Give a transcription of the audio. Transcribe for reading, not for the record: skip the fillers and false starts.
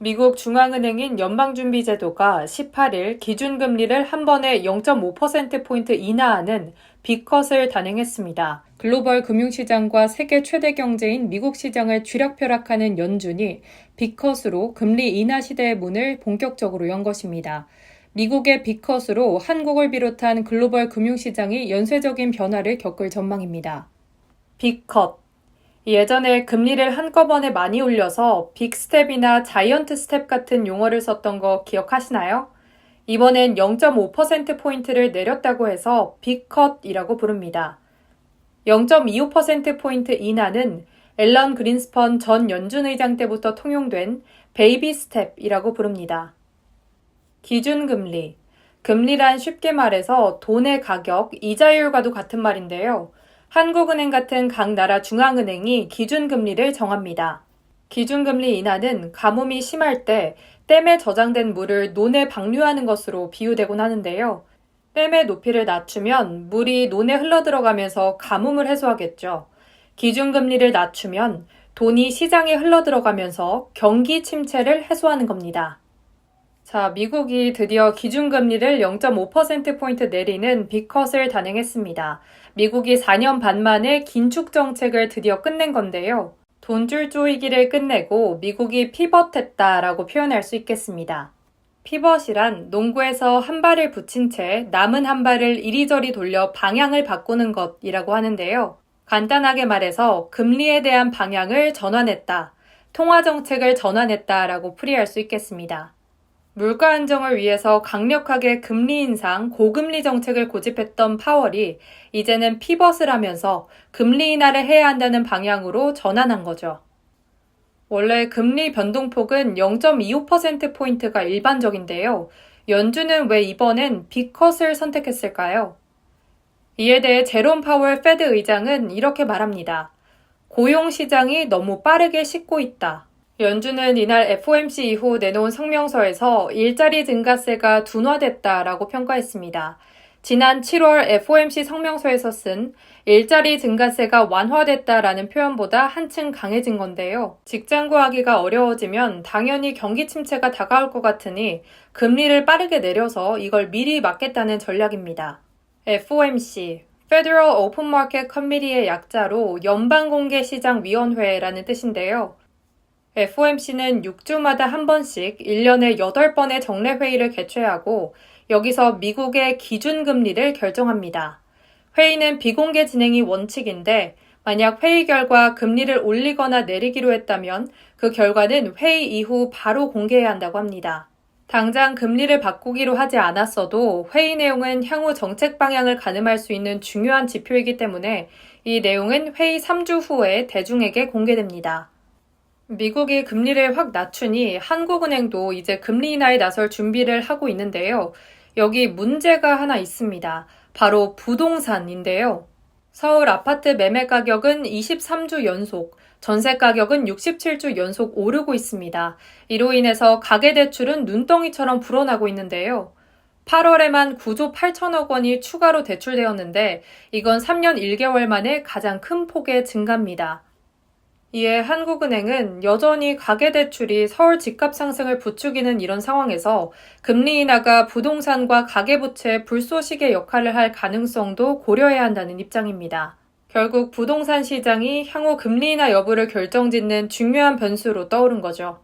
미국 중앙은행인 연방준비제도가 18일 기준금리를 한 번에 0.5%포인트 인하하는 빅컷을 단행했습니다. 글로벌 금융시장과 세계 최대 경제인 미국 시장을 쥐락펴락하는 연준이 빅컷으로 금리 인하 시대의 문을 본격적으로 연 것입니다. 미국의 빅컷으로 한국을 비롯한 글로벌 금융시장이 연쇄적인 변화를 겪을 전망입니다. 빅컷. 예전에 금리를 한꺼번에 많이 올려서 빅스텝이나 자이언트 스텝 같은 용어를 썼던 거 기억하시나요? 이번엔 0.5%포인트를 내렸다고 해서 빅컷이라고 부릅니다. 0.25%포인트 인하는 앨런 그린스펀 전 연준 의장 때부터 통용된 베이비 스텝이라고 부릅니다. 기준금리. 금리란 쉽게 말해서 돈의 가격, 이자율과도 같은 말인데요. 한국은행 같은 각 나라 중앙은행이 기준금리를 정합니다. 기준금리 인하는 가뭄이 심할 때 댐에 저장된 물을 논에 방류하는 것으로 비유되곤 하는데요. 댐의 높이를 낮추면 물이 논에 흘러들어가면서 가뭄을 해소하겠죠. 기준금리를 낮추면 돈이 시장에 흘러들어가면서 경기 침체를 해소하는 겁니다. 자, 미국이 드디어 기준금리를 0.5%포인트 내리는 빅컷을 단행했습니다. 미국이 4년 반 만에 긴축 정책을 드디어 끝낸 건데요. 돈줄 조이기를 끝내고 미국이 피벗했다라고 표현할 수 있겠습니다. 피벗이란 농구에서 한 발을 붙인 채 남은 한 발을 이리저리 돌려 방향을 바꾸는 것이라고 하는데요. 간단하게 말해서 금리에 대한 방향을 전환했다, 통화 정책을 전환했다라고 풀이할 수 있겠습니다. 물가 안정을 위해서 강력하게 금리 인상, 고금리 정책을 고집했던 파월이 이제는 피벗을 하면서 금리 인하를 해야 한다는 방향으로 전환한 거죠. 원래 금리 변동폭은 0.25%포인트가 일반적인데요. 연준은 왜 이번엔 빅컷을 선택했을까요? 이에 대해 제롬 파월 페드 의장은 이렇게 말합니다. 고용 시장이 너무 빠르게 식고 있다. 연준은 이날 FOMC 이후 내놓은 성명서에서 일자리 증가세가 둔화됐다라고 평가했습니다. 지난 7월 FOMC 성명서에서 쓴 일자리 증가세가 완화됐다라는 표현보다 한층 강해진 건데요. 직장 구하기가 어려워지면 당연히 경기 침체가 다가올 것 같으니 금리를 빠르게 내려서 이걸 미리 막겠다는 전략입니다. FOMC, Federal Open Market Committee의 약자로 연방공개시장위원회라는 뜻인데요. FOMC는 6주마다 한 번씩 1년에 8번의 정례회의를 개최하고 여기서 미국의 기준금리를 결정합니다. 회의는 비공개 진행이 원칙인데 만약 회의 결과 금리를 올리거나 내리기로 했다면 그 결과는 회의 이후 바로 공개해야 한다고 합니다. 당장 금리를 바꾸기로 하지 않았어도 회의 내용은 향후 정책 방향을 가늠할 수 있는 중요한 지표이기 때문에 이 내용은 회의 3주 후에 대중에게 공개됩니다. 미국이 금리를 확 낮추니 한국은행도 이제 금리 인하에 나설 준비를 하고 있는데요. 여기 문제가 하나 있습니다. 바로 부동산인데요. 서울 아파트 매매 가격은 23주 연속, 전세 가격은 67주 연속 오르고 있습니다. 이로 인해서 가계대출은 눈덩이처럼 불어나고 있는데요. 8월에만 9조 8천억 원이 추가로 대출되었는데 이건 3년 1개월 만에 가장 큰 폭의 증가입니다. 이에 한국은행은 여전히 가계대출이 서울 집값 상승을 부추기는 이런 상황에서 금리 인하가 부동산과 가계부채 불쏘시개 역할을 할 가능성도 고려해야 한다는 입장입니다. 결국 부동산 시장이 향후 금리 인하 여부를 결정짓는 중요한 변수로 떠오른 거죠.